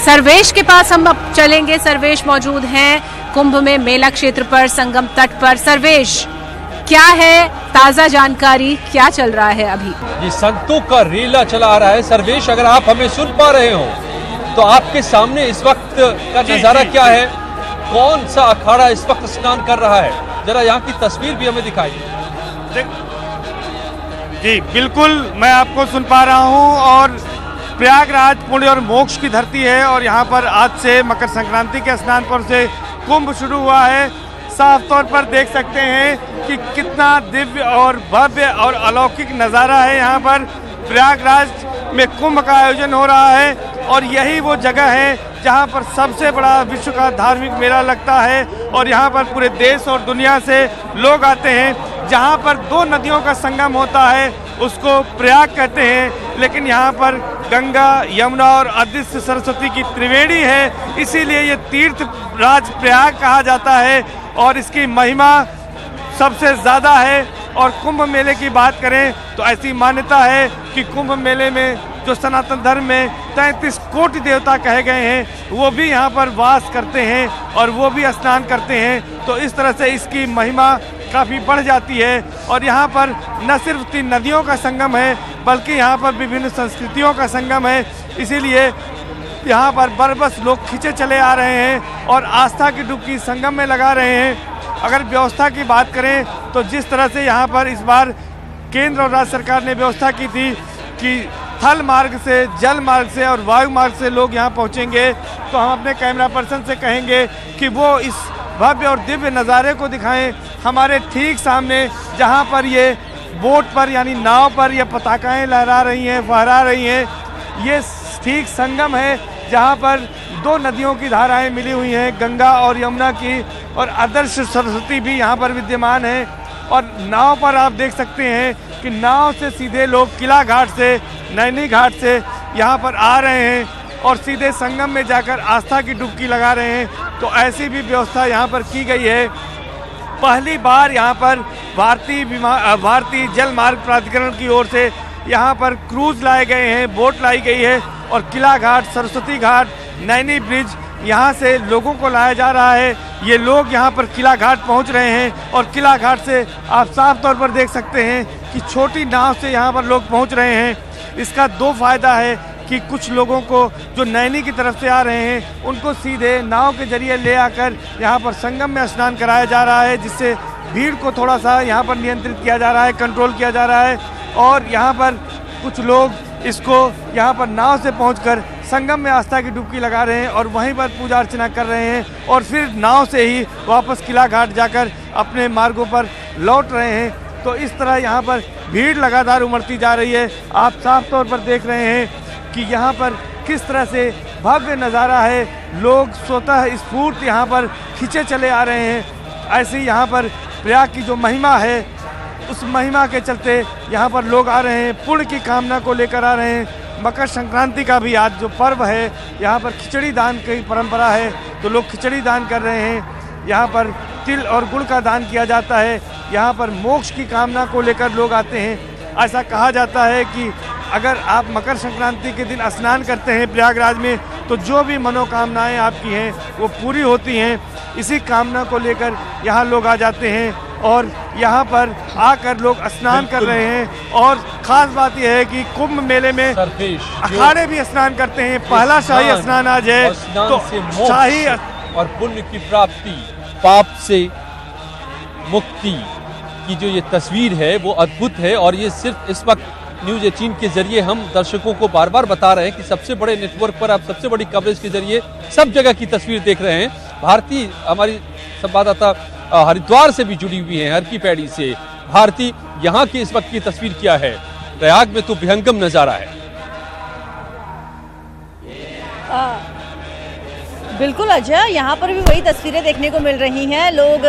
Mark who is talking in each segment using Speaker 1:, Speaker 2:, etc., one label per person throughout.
Speaker 1: सर्वेश के पास हम अब चलेंगे। सर्वेश मौजूद हैं कुंभ में मेला क्षेत्र पर, संगम तट पर। सर्वेश, क्या है ताजा जानकारी, क्या चल रहा है अभी?
Speaker 2: ये संतों का रेला चला आ रहा है। सर्वेश, अगर आप हमें सुन पा रहे हो तो आपके सामने इस वक्त का नजारा क्या है? कौन सा अखाड़ा इस वक्त स्नान कर रहा है? जरा यहाँ की तस्वीर भी हमें दिखाइए।
Speaker 3: जी बिल्कुल, मैं आपको सुन पा रहा हूँ और प्रयागराज पुण्य और मोक्ष की धरती है और यहाँ पर आज से मकर संक्रांति के स्नान पर्व से कुंभ शुरू हुआ है। साफ तौर पर देख सकते हैं कि कितना दिव्य और भव्य और अलौकिक नज़ारा है। यहाँ पर प्रयागराज में कुंभ का आयोजन हो रहा है और यही वो जगह है जहाँ पर सबसे बड़ा विश्व का धार्मिक मेला लगता है और यहाँ पर पूरे देश और दुनिया से लोग आते हैं। जहाँ पर दो नदियों का संगम होता है उसको प्रयाग कहते हैं, लेकिन यहाँ पर गंगा, यमुना और अदृश्य सरस्वती की त्रिवेणी है, इसीलिए ये तीर्थ राज प्रयाग कहा जाता है और इसकी महिमा सबसे ज़्यादा है। और कुंभ मेले की बात करें तो ऐसी मान्यता है कि कुंभ मेले में जो सनातन धर्म में 33 कोटि देवता कहे गए हैं वो भी यहाँ पर वास करते हैं और वो भी स्नान करते हैं, तो इस तरह से इसकी महिमा काफ़ी बढ़ जाती है। और यहाँ पर न सिर्फ 3 नदियों का संगम है बल्कि यहाँ पर विभिन्न संस्कृतियों का संगम है, इसीलिए यहाँ पर बरबस लोग खींचे चले आ रहे हैं और आस्था की डुबकी संगम में लगा रहे हैं। अगर व्यवस्था की बात करें तो जिस तरह से यहाँ पर इस बार केंद्र और राज्य सरकार ने व्यवस्था की थी कि थल मार्ग से, जल मार्ग से और वायु मार्ग से लोग यहाँ पहुँचेंगे, तो हम अपने कैमरा पर्सन से कहेंगे कि वो इस भव्य और दिव्य नज़ारे को दिखाएं। हमारे ठीक सामने जहाँ पर ये बोट पर यानी नाव पर ये पताकाएँ लहरा रही हैं, फहरा रही हैं, ये ठीक संगम है जहाँ पर 2 नदियों की धाराएं मिली हुई हैं, गंगा और यमुना की, और आदर्श सरस्वती भी यहाँ पर विद्यमान है। और नाव पर आप देख सकते हैं कि नाव से सीधे लोग किला घाट से, नैनी घाट से यहाँ पर आ रहे हैं और सीधे संगम में जाकर आस्था की डुबकी लगा रहे हैं। तो ऐसी भी व्यवस्था यहाँ पर की गई है। पहली बार यहाँ पर भारतीय जल मार्ग प्राधिकरण की ओर से यहाँ पर क्रूज लाए गए हैं, बोट लाई गई है और किला घाट, सरस्वती घाट, नैनी ब्रिज यहाँ से लोगों को लाया जा रहा है। ये लोग यहाँ पर किला घाट पहुँच रहे हैं और किला घाट से आप साफ तौर पर देख सकते हैं कि छोटी नाव से यहाँ पर लोग पहुँच रहे हैं। इसका 2 फायदा है कि कुछ लोगों को जो नैनी की तरफ से आ रहे हैं उनको सीधे नाव के जरिए ले आकर यहाँ पर संगम में स्नान कराया जा रहा है, जिससे भीड़ को थोड़ा सा यहाँ पर नियंत्रित किया जा रहा है, कंट्रोल किया जा रहा है। और यहाँ पर कुछ लोग इसको यहाँ पर नाव से पहुंचकर संगम में आस्था की डुबकी लगा रहे हैं और वहीं पर पूजा अर्चना कर रहे हैं और फिर नाव से ही वापस किला घाट जाकर अपने मार्गों पर लौट रहे हैं। तो इस तरह यहाँ पर भीड़ लगातार उमड़ती जा रही है। आप साफ तौर पर देख रहे हैं कि यहाँ पर किस तरह से भव्य नज़ारा है, लोग स्वतः स्फूर्त यहाँ पर खींचे चले आ रहे हैं। ऐसे ही यहाँ पर प्रयाग की जो महिमा है उस महिमा के चलते यहाँ पर लोग आ रहे हैं, पुण्य की कामना को लेकर आ रहे हैं। मकर संक्रांति का भी आज जो पर्व है, यहाँ पर खिचड़ी दान की परंपरा है, तो लोग खिचड़ी दान कर रहे हैं। यहाँ पर तिल और गुड़ का दान किया जाता है। यहाँ पर मोक्ष की कामना को लेकर लोग आते हैं। ऐसा कहा जाता है कि अगर आप मकर संक्रांति के दिन स्नान करते हैं प्रयागराज में तो जो भी मनोकामनाएं आपकी हैं वो पूरी होती हैं। इसी कामना को लेकर यहाँ लोग आ जाते हैं और यहाँ पर आकर लोग स्नान कर रहे हैं। और ख़ास बात यह है कि कुंभ मेले में अखाड़े भी स्नान करते हैं। पहला शाही स्नान आज है, तो शाही
Speaker 2: और पुण्य की प्राप्ति, पाप से मुक्ति की जो ये तस्वीर है वो अद्भुत है। और ये सिर्फ इस वक्त न्यूज़ 18 के जरिए हम दर्शकों को बार बार बता रहे हैं कि सबसे बड़े नेटवर्क पर आप सबसे बड़ी कवरेज के जरिए सब जगह की तस्वीर देख रहे हैं। भारती हमारी संवाददाता हरिद्वार से भी जुड़ी हुई है, हर की पैड़ी से। भारती, यहाँ की इस वक्त की तस्वीर क्या है? प्रयाग में तो भयंकर नजारा है।
Speaker 4: बिल्कुल अजय, यहाँ पर भी वही तस्वीरें देखने को मिल रही हैं। लोग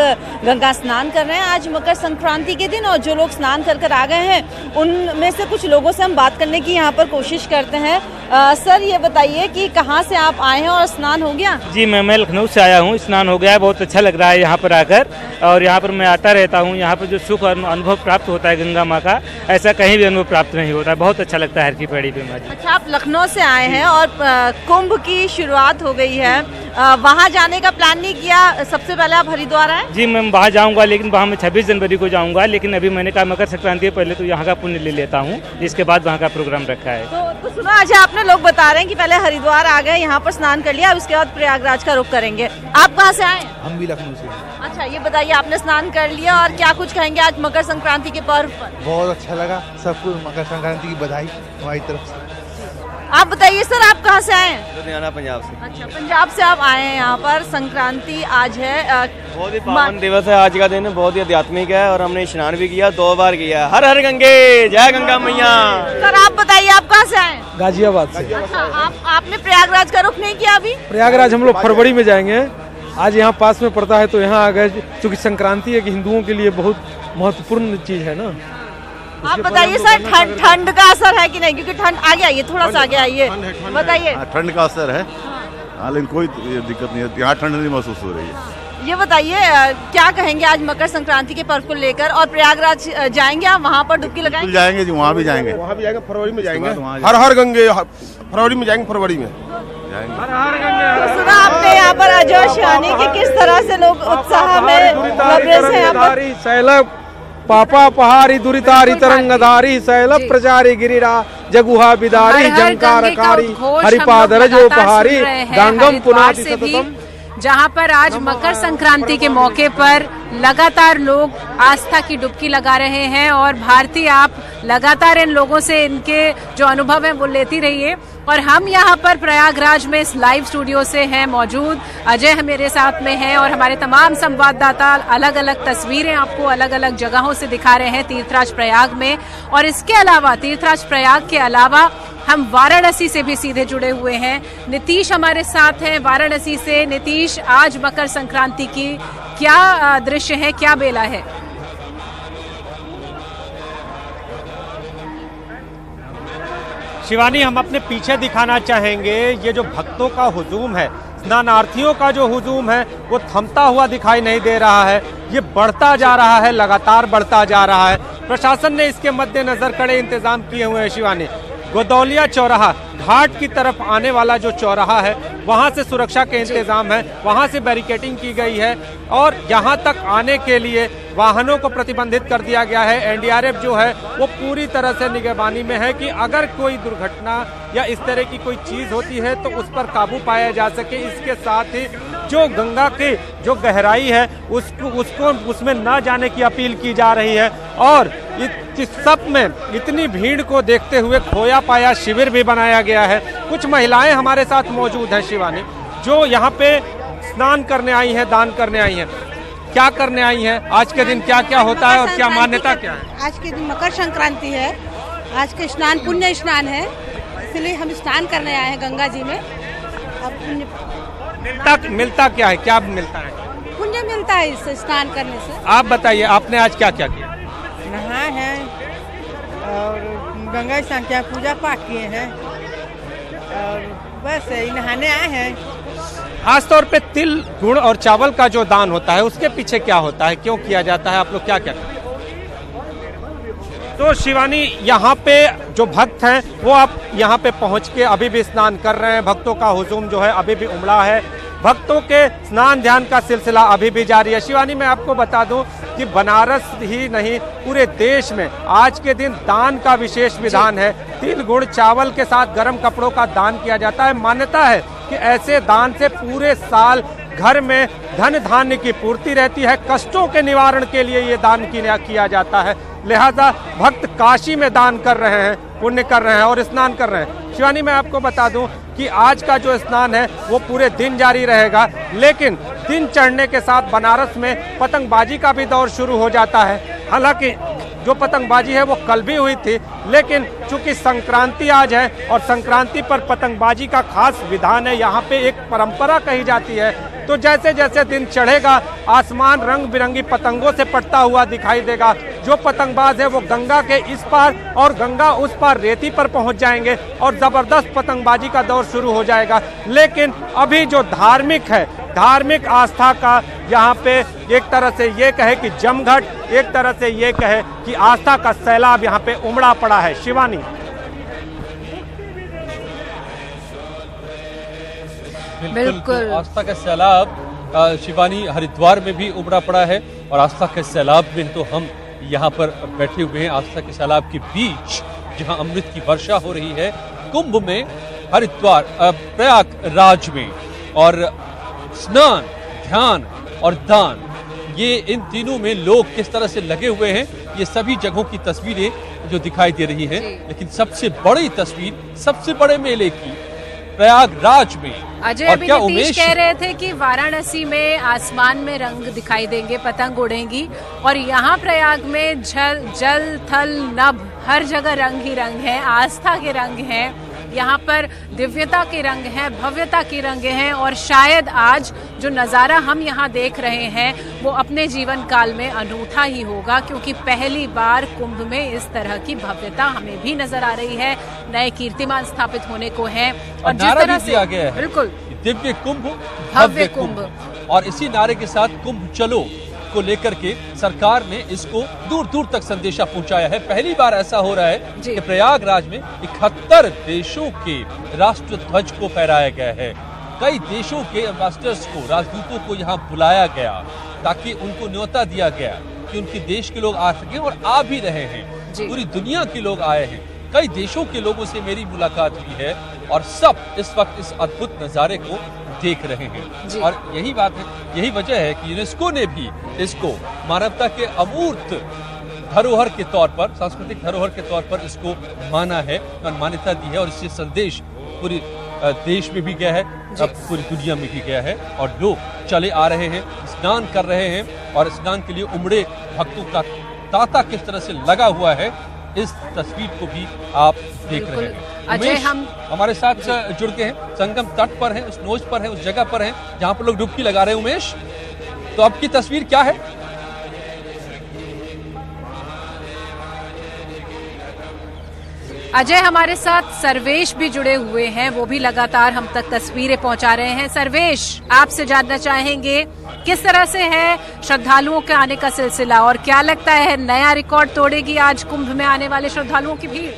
Speaker 4: गंगा स्नान कर रहे हैं आज मकर संक्रांति के दिन, और जो लोग स्नान कर आ गए हैं उनमें से कुछ लोगों से हम बात करने की यहाँ पर कोशिश करते हैं। सर ये बताइए कि कहाँ से आप आए हैं और स्नान हो गया?
Speaker 5: जी मैं लखनऊ से आया हूँ, स्नान हो गया है, बहुत अच्छा लग रहा है यहाँ पर आकर। और यहाँ पर मैं आता रहता हूँ, यहाँ पर जो सुख और अनुभव प्राप्त होता है गंगा माँ का, ऐसा कहीं भी अनुभव प्राप्त नहीं होता है। बहुत अच्छा लगता है हर की पैड़ी पे।
Speaker 4: अच्छा, आप लखनऊ से आए हैं और कुंभ की शुरुआत हो गई है, वहाँ जाने का प्लान नहीं किया? सबसे पहले आप हरिद्वार आए?
Speaker 5: जी मैं वहाँ जाऊँगा, लेकिन वहाँ मैं 26 जनवरी को जाऊँगा, लेकिन अभी मैंने कहा मकर संक्रांति पहले तो यहाँ का पुण्य ले लेता हूँ, इसके बाद वहाँ का प्रोग्राम रखा है।
Speaker 4: तो सुनो, अच्छा आपने लोग बता रहे हैं कि पहले हरिद्वार आ गए, यहाँ पर स्नान कर लिया, उसके बाद प्रयागराज का रुख करेंगे। आप कहाँ से आए?
Speaker 6: हम भी लखनऊ से।
Speaker 4: अच्छा ये बताइए, आपने स्नान कर लिया और क्या कुछ कहेंगे आज मकर संक्रांति के पर्व पर?
Speaker 6: बहुत अच्छा लगा, सबको मकर संक्रांति की बधाई हमारी तरफ से।
Speaker 4: आप बताइए सर, आप कहाँ से आए हैं?
Speaker 7: लुधियाना पंजाब से।
Speaker 4: अच्छा, पंजाब से आप आए हैं यहाँ पर। संक्रांति आज है,
Speaker 7: बहुत ही पावन दिवस है आज का दिन, बहुत ही आध्यात्मिक है और हमने स्नान भी किया, 2 बार किया। हर हर गंगे, जय गंगा मैया।
Speaker 4: सर आप बताइए, आप कहाँ से आए?
Speaker 8: गाजियाबाद से।
Speaker 4: अच्छा, आपने प्रयागराज का रुख नहीं किया अभी?
Speaker 8: प्रयागराज हम लोग फरवरी में जाएंगे, आज यहाँ पास में पड़ता है तो यहाँ आ गए, क्योंकि संक्रांति एक हिंदुओं के लिए बहुत महत्वपूर्ण चीज है ना।
Speaker 4: आप बताइए सर, ठंड का असर है कि नहीं? क्योंकि ठंड आगे आइए, थोड़ा सा आगे आइए, बताइए।
Speaker 9: ठंड का असर है, लेकिन कोई दिक्कत नहीं है, यहाँ ठंड नहीं महसूस हो रही है।
Speaker 4: ये बताइए, क्या कहेंगे आज मकर संक्रांति के पर्व को लेकर? और प्रयागराज जाएंगे आप, वहाँ पर डुबकी लगाएंगे?
Speaker 9: जाएंगे जी, वहाँ भी जाएंगे,
Speaker 6: फरवरी में जाएंगे।
Speaker 9: हर
Speaker 6: हर गंगे फरवरी में जाएंगे, फरवरी में
Speaker 4: तो सुना आपने यहाँ पर अजय शिवानी की किस तरह से लोग उत्साह में
Speaker 8: सैलभ पापा पहाड़ी दुरितारी तरंगधारी सैलभ प्रचारी गिरिरा जगुहा बिदारी जंकारकारी हरिपाद रजो पहाड़ी गंगम पुनाति सततम।
Speaker 1: जहां पर आज मकर संक्रांति के मौके पर लगातार लोग आस्था की डुबकी लगा रहे हैं और भारती आप लगातार इन लोगों से इनके जो अनुभव है वो लेती रहिए। और हम यहाँ पर प्रयागराज में इस लाइव स्टूडियो से हैं मौजूद, अजय मेरे साथ में हैं और हमारे तमाम संवाददाता अलग अलग तस्वीरें आपको अलग अलग जगहों से दिखा रहे हैं तीर्थराज प्रयाग में। और इसके अलावा तीर्थराज प्रयाग के अलावा हम वाराणसी से भी सीधे जुड़े हुए हैं। नीतीश हमारे साथ हैं वाराणसी से। नीतीश, आज मकर संक्रांति की क्या दृश्य है, क्या बेला है?
Speaker 3: शिवानी, हम अपने पीछे दिखाना चाहेंगे, ये जो भक्तों का हुजूम है, स्नानार्थियों का जो हुजूम है वो थमता हुआ दिखाई नहीं दे रहा है, ये बढ़ता जा रहा है, लगातार बढ़ता जा रहा है। प्रशासन ने इसके मद्देनजर कड़े इंतजाम किए हुए हैं। शिवानी, गोदौलिया चौराहा, घाट की तरफ आने वाला जो चौराहा है वहां से सुरक्षा के इंतजाम है, वहां से बैरिकेडिंग की गई है और यहां तक आने के लिए वाहनों को प्रतिबंधित कर दिया गया है। एनडीआरएफ जो है वो पूरी तरह से निगरानी में है कि अगर कोई दुर्घटना या इस तरह की कोई चीज होती है तो उस पर काबू पाया जा सके। इसके साथ ही जो गंगा की जो गहराई है उसको उसमें न जाने की अपील की जा रही है। और इस सब में इतनी भीड़ को देखते हुए खोया पाया शिविर भी बनाया गया है। कुछ महिलाएं हमारे साथ मौजूद हैं शिवानी, जो यहाँ पे स्नान करने आई हैं, दान करने आई हैं। क्या करने आई हैं? आज के दिन क्या क्या होता है और क्या मान्यता क्या है?
Speaker 10: आज के दिन मकर संक्रांति है, आज का स्नान पुण्य स्नान है, इसलिए हम स्नान करने आए हैं गंगा जी में। अब
Speaker 3: मिलता क्या है, क्या मिलता है?
Speaker 10: पुण्य मिलता है इससे, स्नान करने से।
Speaker 3: आप बताइए, आपने आज क्या क्या किया?
Speaker 10: नहाए हैं और गंगा स्नान किया, पूजा पाठ किए हैं और बस नहाने आए हैं।
Speaker 3: खासतौर पे तिल, गुड़ और चावल का जो दान होता है उसके पीछे क्या होता है, क्यों किया जाता है, आप लोग क्या क्या करते हैं? तो शिवानी, यहाँ पे जो भक्त हैं वो आप यहाँ पे पहुँच के अभी भी स्नान कर रहे हैं। भक्तों का हुजूम जो है अभी भी उमड़ा है, भक्तों के स्नान ध्यान का सिलसिला अभी भी जारी है। शिवानी, मैं आपको बता दूं कि बनारस ही नहीं पूरे देश में आज के दिन दान का विशेष विधान है। तिल, गुड़, चावल के साथ गर्म कपड़ों का दान किया जाता है। मान्यता है कि ऐसे दान से पूरे साल घर में धन धान्य की पूर्ति रहती है, कष्टों के निवारण के लिए ये दान किया जाता है। लिहाजा भक्त काशी में दान कर रहे हैं, पुण्य कर रहे हैं और स्नान कर रहे हैं। शिवानी, मैं आपको बता दूं कि आज का जो स्नान है वो पूरे दिन जारी रहेगा, लेकिन दिन चढ़ने के साथ बनारस में पतंगबाजी का भी दौर शुरू हो जाता है। हालांकि जो पतंगबाजी है वो कल भी हुई थी, लेकिन चूंकि संक्रांति आज है और संक्रांति पर पतंगबाजी का खास विधान है, यहाँ पे एक परंपरा कही जाती है
Speaker 8: तो जैसे जैसे दिन चढ़ेगा आसमान रंग बिरंगी पतंगों से पटता हुआ दिखाई देगा। जो पतंगबाज है वो गंगा के इस पार और गंगा उस पार रेती पर पहुंच जाएंगे और जबरदस्त पतंगबाजी का दौर शुरू हो जाएगा। लेकिन अभी जो धार्मिक है, धार्मिक आस्था का यहाँ पे एक तरह से ये कहे कि जमघट, एक तरह से ये कहे कि आस्था का सैलाब यहाँ पे उमड़ा पड़ा है। शिवानी,
Speaker 2: बिल्कुल आस्था का सैलाब शिवानी हरिद्वार में भी उमड़ा पड़ा है और आस्था के सैलाब में तो हम यहाँ पर बैठे हुए हैं आस्था के सैलाब के बीच, जहाँ अमृत की वर्षा हो रही है कुंभ में, हरिद्वार प्रयागराज में। और स्नान, ध्यान और दान, ये इन तीनों में लोग किस तरह से लगे हुए हैं, ये सभी जगहों की तस्वीरें जो दिखाई दे रही हैं। लेकिन सबसे बड़ी तस्वीर सबसे बड़े मेले की प्रयागराज में।
Speaker 1: अजय, अभी नीतीश कह रहे थे कि वाराणसी में आसमान में रंग दिखाई देंगे, पतंग उड़ेंगी, और यहाँ प्रयाग में जल थल नभ हर जगह रंग ही रंग है, आस्था के रंग हैं, यहाँ पर दिव्यता के रंग हैं, भव्यता के रंग हैं। और शायद आज जो नज़ारा हम यहाँ देख रहे हैं वो अपने जीवन काल में अनूठा ही होगा, क्योंकि पहली बार कुंभ में इस तरह की भव्यता हमें भी नजर आ रही है। नए कीर्तिमान स्थापित होने को हैं और जिस तरह से
Speaker 2: दिया गया है,
Speaker 1: बिल्कुल
Speaker 2: दिव्य कुंभ भव्य कुंभ, और इसी नारे के साथ कुंभ चलो को लेकर के सरकार ने इसको दूर दूर तक संदेशा पहुंचाया है। पहली बार ऐसा हो रहा है कि प्रयागराज में 71 देशों के राष्ट्र ध्वज को फहराया गया है। कई देशों के एम्बेसडर्स को, राजदूतों को यहाँ बुलाया गया ताकि उनको न्योता दिया गया कि उनके देश के लोग आ सके, और आ भी रहे हैं। पूरी दुनिया के लोग आए हैं, कई देशों के लोगों से मेरी मुलाकात हुई है और सब इस वक्त इस अद्भुत नजारे को देख रहे हैं। और यही बात है, यही वजह है कि यूनेस्को ने भी इसको मानवता के अमूर्त धरोहर के तौर पर, सांस्कृतिक धरोहर के तौर पर इसको माना है और मान्यता दी है। और इससे संदेश पूरी देश में भी गया है, अब पूरी दुनिया में भी गया है, और लोग चले आ रहे हैं, स्नान कर रहे हैं, और स्नान के लिए उमड़े भक्तों का तांता किस तरह से लगा हुआ है, इस तस्वीर को भी आप देख रहे हैं।
Speaker 1: अजय, हम
Speaker 2: हमारे साथ जुड़ के हैं, संगम तट पर हैं, उस नोच पर हैं, उस जगह पर हैं जहां पर लोग डुबकी लगा रहे हैं। उमेश, तो आपकी तस्वीर क्या है?
Speaker 1: अजय, हमारे साथ सर्वेश भी जुड़े हुए हैं, वो भी लगातार हम तक तस्वीरें पहुंचा रहे हैं। सर्वेश, आपसे जानना चाहेंगे किस तरह से है श्रद्धालुओं के आने का सिलसिला, और क्या लगता है नया रिकॉर्ड तोड़ेगी आज कुंभ में आने वाले श्रद्धालुओं की भीड़?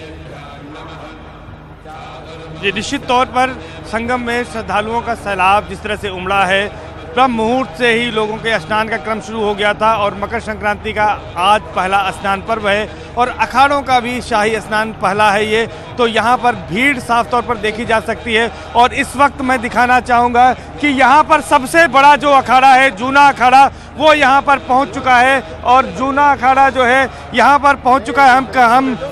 Speaker 3: ये निश्चित तौर पर संगम में श्रद्धालुओं का सैलाब जिस तरह से उमड़ा है, ब्रह्म मुहूर्त से ही लोगों के स्नान का क्रम शुरू हो गया था, और मकर संक्रांति का आज पहला स्नान पर्व है और अखाड़ों का भी शाही स्नान पहला है ये, तो यहाँ पर भीड़ साफ तौर पर देखी जा सकती है। और इस वक्त मैं दिखाना चाहूँगा कि यहाँ पर सबसे बड़ा जो अखाड़ा है, जूना अखाड़ा, वो यहाँ पर पहुँच चुका है, और जूना अखाड़ा जो है यहाँ पर पहुँच चुका है।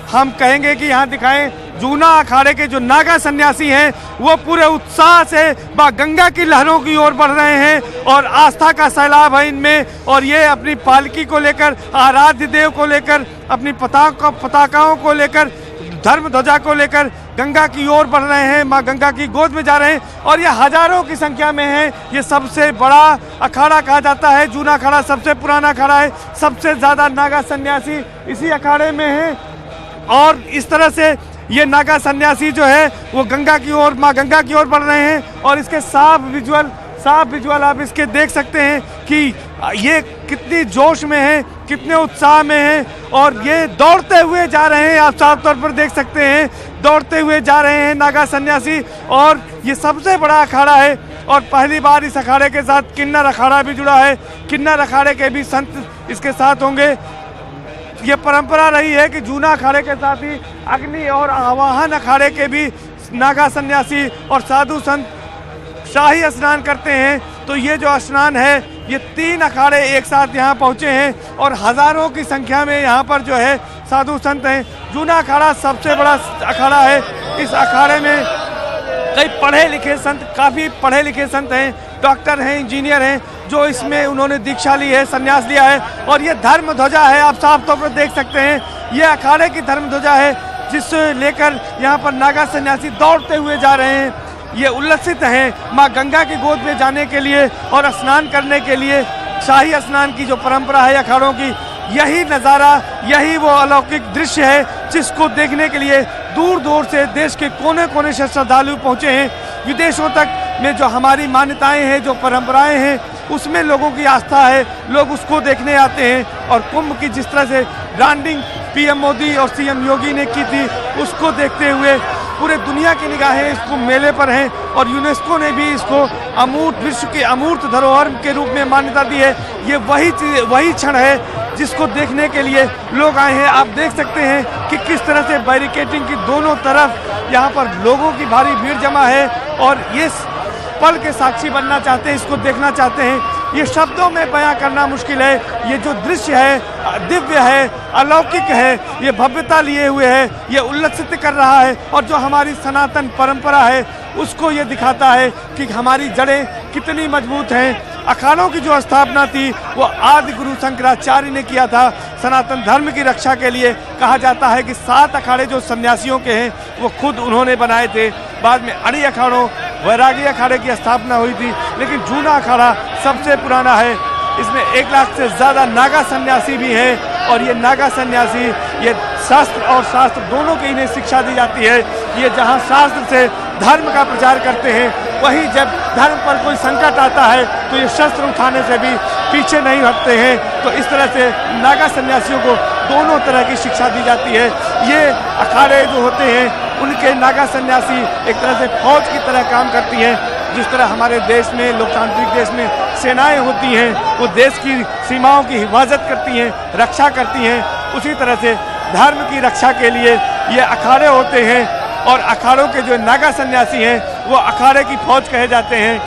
Speaker 3: हम कहेंगे कि यहाँ दिखाएं, जूना अखाड़े के जो नागा सन्यासी हैं वो पूरे उत्साह से गंगा की लहरों की ओर बढ़ रहे हैं, और आस्था का सैलाब है इनमें, और ये अपनी पालकी को लेकर, आराध्य देव को लेकर, अपनी पताकाओं को लेकर, धर्म ध्वजा को लेकर गंगा की ओर बढ़ रहे हैं, माँ गंगा की गोद में जा रहे हैं, और ये हजारों की संख्या में है। ये सबसे बड़ा अखाड़ा कहा जाता है, जूना अखाड़ा सबसे पुराना अखाड़ा है, सबसे ज्यादा नागा सन्यासी इसी अखाड़े में है। और इस तरह से ये नागा सन्यासी जो है वो गंगा की ओर, माँ गंगा की ओर बढ़ रहे हैं, और इसके साफ विजुअल आप इसके देख सकते हैं कि ये कितनी जोश में है, कितने उत्साह में है, और ये दौड़ते हुए जा रहे हैं। आप साफ तौर पर देख सकते हैं, दौड़ते हुए जा रहे हैं नागा सन्यासी, और ये सबसे बड़ा अखाड़ा है, और पहली बार इस अखाड़े के साथ किन्नर अखाड़ा भी जुड़ा है। किन्नर अखाड़े के भी संत इसके साथ होंगे। ये परंपरा रही है कि जूना अखाड़े के साथ ही अग्नि और आवाहन अखाड़े के भी नागा सन्यासी और साधु संत शाही स्नान करते हैं। तो ये जो स्नान है, ये 3 अखाड़े एक साथ यहाँ पहुँचे हैं, और हजारों की संख्या में यहाँ पर जो है साधु संत हैं। जूना अखाड़ा सबसे बड़ा अखाड़ा है। इस अखाड़े में कई पढ़े लिखे संत, काफ़ी पढ़े लिखे संत हैं, डॉक्टर हैं, इंजीनियर हैं, जो इसमें उन्होंने दीक्षा ली है, संन्यास लिया है। और ये धर्म ध्वजा है, आप साफ तौर पर देख सकते हैं, ये अखाड़े की धर्म ध्वजा है, जिससे लेकर यहाँ पर नागा सन्यासी दौड़ते हुए जा रहे हैं। ये उल्लसित हैं माँ गंगा की गोद में जाने के लिए और स्नान करने के लिए। शाही स्नान की जो परंपरा है अखाड़ों की, यही नज़ारा, यही वो अलौकिक दृश्य है जिसको देखने के लिए दूर दूर से देश के कोने कोने से श्रद्धालु पहुँचे हैं। विदेशों तक में जो हमारी मान्यताएं हैं, जो परंपराएं हैं, उसमें लोगों की आस्था है, लोग उसको देखने आते हैं। और कुंभ की जिस तरह से ब्रांडिंग पीएम मोदी और सीएम योगी ने की थी, उसको देखते हुए पूरे दुनिया की निगाहें इस कुंभ मेले पर हैं और यूनेस्को ने भी इसको अमूर्त, विश्व के अमूर्त धरोहर के रूप में मान्यता दी है। ये वही क्षण है जिसको देखने के लिए लोग आए हैं। आप देख सकते हैं कि किस तरह से बैरिकेडिंग की दोनों तरफ यहाँ पर लोगों की भारी भीड़ जमा है और ये पल के साक्षी बनना चाहते हैं, इसको देखना चाहते हैं। ये शब्दों में बयां करना मुश्किल है। ये जो दृश्य है दिव्य है, अलौकिक है, ये भव्यता लिए हुए है, ये उल्लसित कर रहा है और जो हमारी सनातन परंपरा है उसको ये दिखाता है कि हमारी जड़ें कितनी मजबूत हैं। अखाड़ों की जो स्थापना थी वो आदि गुरु शंकराचार्य ने किया था सनातन धर्म की रक्षा के लिए। कहा जाता है कि 7 अखाड़े जो सन्यासियों के हैं वो खुद उन्होंने बनाए थे। बाद में अड़ी अखाड़ों, वैरागी अखाड़े की स्थापना हुई थी, लेकिन जूना अखाड़ा सबसे पुराना है। इसमें 1 लाख से ज़्यादा नागा सन्यासी भी हैं और ये नागा सन्यासी ये शास्त्र और शास्त्र दोनों की इन्हें शिक्षा दी जाती है। ये जहाँ शास्त्र से धर्म का प्रचार करते हैं, वहीं जब धर्म पर कोई संकट आता है तो ये शस्त्र उठाने से भी पीछे नहीं हटते हैं। तो इस तरह से नागा सन्यासियों को दोनों तरह की शिक्षा दी जाती है। ये अखाड़े जो होते हैं उनके नागा सन्यासी एक तरह से फौज की तरह काम करती हैं। जिस तरह हमारे देश में, लोकतांत्रिक देश में सेनाएं होती हैं, वो देश की सीमाओं की हिफाजत करती हैं, रक्षा करती हैं, उसी तरह से धर्म की रक्षा के लिए ये अखाड़े होते हैं। और अखाड़ों के जो नागा सन्यासी हैं वो अखाड़े की फौज कहे जाते हैं।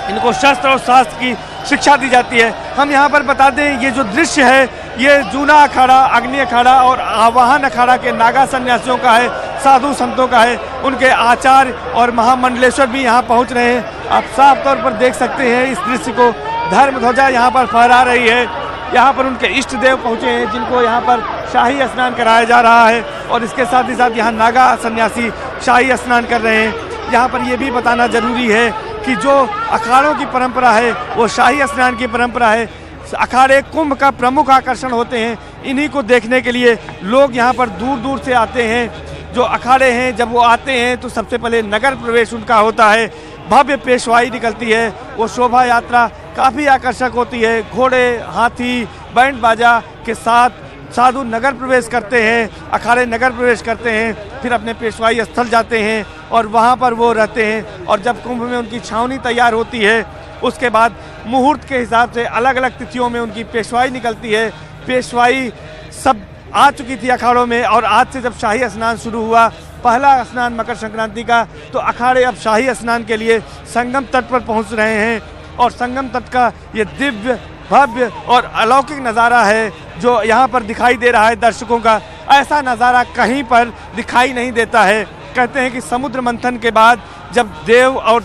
Speaker 3: इनको शस्त्र और शास्त्र की शिक्षा दी जाती है। हम यहाँ पर बता दें, ये जो दृश्य है ये जूना अखाड़ा, अग्नि अखाड़ा और आवाहन अखाड़ा के नागा सन्यासियों का है, साधु संतों का है। उनके आचार्य और महामंडलेश्वर भी यहाँ पहुँच रहे हैं। आप साफ तौर पर देख सकते हैं इस दृश्य को। धर्म ध्वजा यहाँ पर फहरा रही है। यहाँ पर उनके इष्ट देव पहुँचे हैं जिनको यहाँ पर शाही स्नान कराया जा रहा है और इसके साथ ही साथ यहाँ नागा सन्यासी शाही स्नान कर रहे हैं। यहाँ पर यह भी बताना जरूरी है कि जो अखाड़ों की परंपरा है वो शाही स्नान की परंपरा है। अखाड़े कुंभ का प्रमुख आकर्षण होते हैं। इन्हीं को देखने के लिए लोग यहाँ पर दूर दूर से आते हैं। जो अखाड़े हैं जब वो आते हैं तो सबसे पहले नगर प्रवेश उनका होता है। भव्य पेशवाई निकलती है, वो शोभा यात्रा काफ़ी आकर्षक होती है। घोड़े, हाथी, बैंड बाजा के साथ साधु नगर प्रवेश करते हैं, अखाड़े नगर प्रवेश करते हैं, फिर अपने पेशवाई स्थल जाते हैं और वहाँ पर वो रहते हैं। और जब कुंभ में उनकी छावनी तैयार होती है उसके बाद मुहूर्त के हिसाब से अलग अलग तिथियों में उनकी पेशवाई निकलती है। पेशवाई सब आ चुकी थी अखाड़ों में और आज से जब शाही स्नान शुरू हुआ, पहला स्नान मकर संक्रांति का, तो अखाड़े अब शाही स्नान के लिए संगम तट पर पहुँच रहे हैं। और संगम तट का ये दिव्य, भव्य और अलौकिक नज़ारा है जो यहाँ पर दिखाई दे रहा है दर्शकों का। ऐसा नज़ारा कहीं पर दिखाई नहीं देता है। कहते हैं कि समुद्र मंथन के बाद जब देव और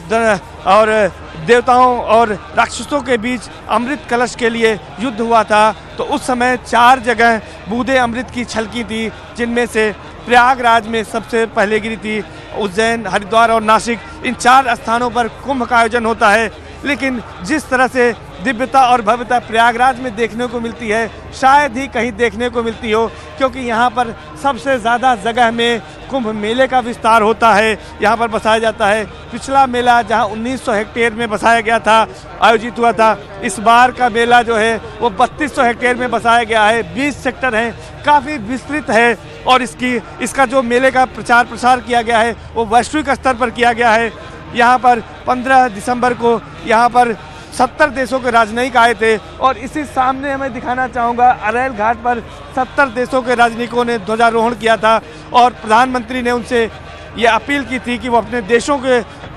Speaker 3: देवताओं और राक्षसों के बीच अमृत कलश के लिए युद्ध हुआ था तो उस समय 4 जगह बूंदे अमृत की छलकी थी, जिनमें से प्रयागराज में सबसे पहले गिरी थी। उज्जैन, हरिद्वार और नासिक, इन 4 स्थानों पर कुंभ का आयोजन होता है। लेकिन जिस तरह से दिव्यता और भव्यता प्रयागराज में देखने को मिलती है शायद ही कहीं देखने को मिलती हो, क्योंकि यहाँ पर सबसे ज़्यादा जगह में कुंभ मेले का विस्तार होता है, यहाँ पर बसाया जाता है। पिछला मेला जहाँ 1900 हेक्टेयर में बसाया गया था, आयोजित हुआ था, इस बार का मेला जो है वो 3200 हेक्टेयर में बसाया गया है। 20 सेक्टर हैं, काफ़ी विस्तृत है और इसका जो मेले का प्रचार प्रसार किया गया है वो वैश्विक स्तर पर किया गया है। यहाँ पर 15 दिसंबर को यहाँ पर 70 देशों के राजनयिक आए थे और इसी सामने मैं दिखाना चाहूँगा, अरैल घाट पर 70 देशों के राजनयिकों ने ध्वजारोहण किया था और प्रधानमंत्री ने उनसे ये अपील की थी कि वो अपने देशों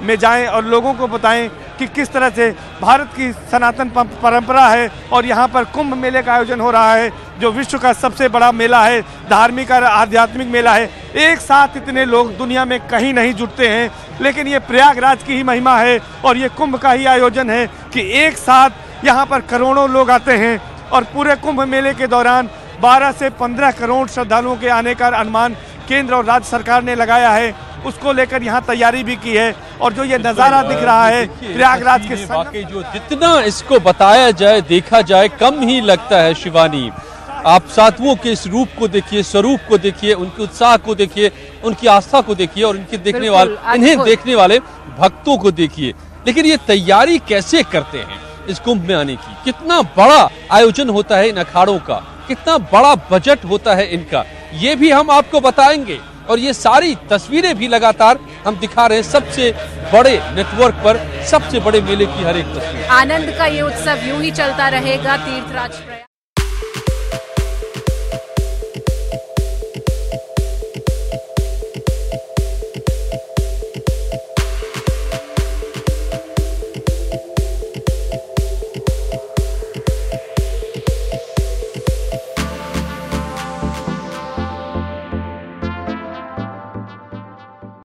Speaker 3: में जाएं और लोगों को बताएं कि किस तरह से भारत की सनातन परंपरा है और यहाँ पर कुंभ मेले का आयोजन हो रहा है जो विश्व का सबसे बड़ा मेला है, धार्मिक और आध्यात्मिक मेला है। एक साथ इतने लोग दुनिया में कहीं नहीं जुटते हैं, लेकिन ये प्रयागराज की ही महिमा है और ये कुंभ का ही आयोजन है कि एक साथ यहाँ पर करोड़ों लोग आते हैं। और पूरे कुंभ मेले के दौरान 12 से 15 करोड़ श्रद्धालुओं के आने का अनुमान केंद्र और राज्य सरकार ने लगाया है। उसको लेकर यहाँ तैयारी भी की है। और जो ये नज़ारा दिख रहा है प्रयागराज के
Speaker 2: वाकई जो जितना इसको बताया जाए देखा जाए कम ही लगता है। शिवानी, आप साधुओं के इस रूप को देखिए, स्वरूप को देखिए, उनके उत्साह को देखिए, उनकी आस्था को देखिए और इन्हें देखने वाले भक्तों को देखिए। लेकिन ये तैयारी कैसे करते हैं इस कुंभ में आने की? कितना बड़ा आयोजन होता है इन अखाड़ों का, कितना बड़ा बजट होता है इनका, ये भी हम आपको बताएंगे। और ये सारी तस्वीरें भी लगातार हम दिखा रहे हैं सबसे बड़े नेटवर्क पर, सबसे बड़े मेले की हर एक तस्वीर।
Speaker 1: आनंद का ये उत्सव यूं ही चलता रहेगा। तीर्थराज